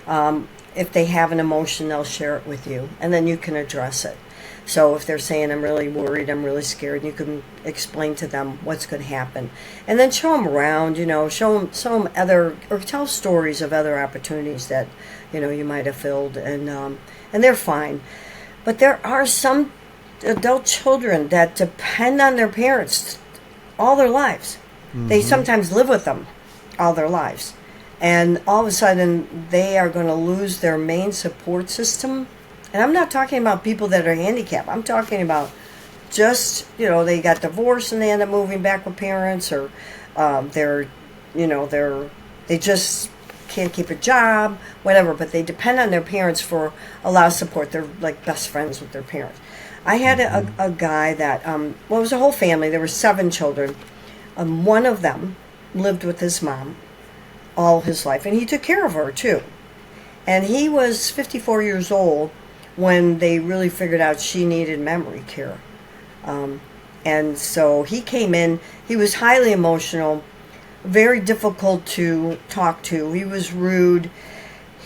If they have an emotion, they'll share it with you, and then you can address it. So if they're saying, I'm really worried, I'm really scared, you can explain to them what's going to happen. And then show them around, show them other, or tell stories of other opportunities that, you might have filled, and they're fine. But there are some adult children that depend on their parents all their lives. Mm-hmm. They sometimes live with them all their lives. And all of a sudden, they are going to lose their main support system. And I'm not talking about people that are handicapped. I'm talking about just, they got divorced and they end up moving back with parents, or they just can't keep a job, whatever. But they depend on their parents for a lot of support. They're like best friends with their parents. I had a guy that, it was a whole family. There were 7 children. One of them lived with his mom all his life, and he took care of her too. And he was 54 years old when they really figured out she needed memory care. And so he came in. He was highly emotional, very difficult to talk to. He was rude.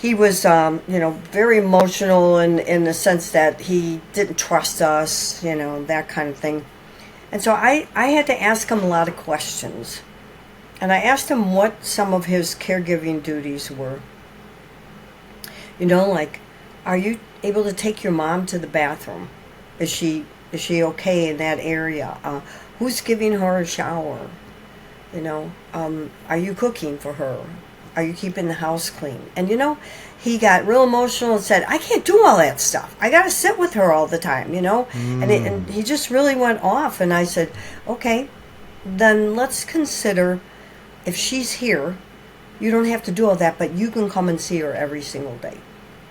He was, very emotional in the sense that he didn't trust us, that kind of thing. And so I had to ask him a lot of questions. And I asked him what some of his caregiving duties were. Like, are you able to take your mom to the bathroom? Is she okay in that area? Who's giving her a shower? Are you cooking for her? Are you keeping the house clean? And he got real emotional and said, I can't do all that stuff. I got to sit with her all the time, And he just really went off. And I said, okay, then let's consider, if she's here, you don't have to do all that, but you can come and see her every single day.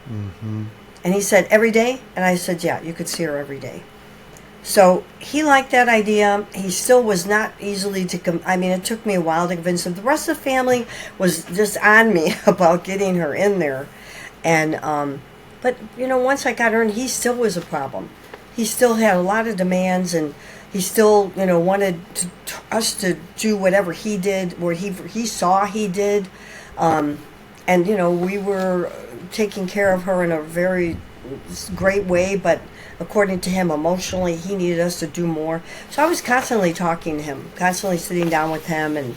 Mm-hmm. And he said, every day? And I said, yeah, you could see her every day. So he liked that idea. He still was not easily it took me a while to convince him. The rest of the family was just on me about getting her in there. And, but, once I got her in, he still was a problem. He still had a lot of demands, and he still, wanted us to do whatever he did, where he saw he did. And, we were taking care of her in a very great way, but according to him, emotionally, he needed us to do more. So I was constantly talking to him, constantly sitting down with him and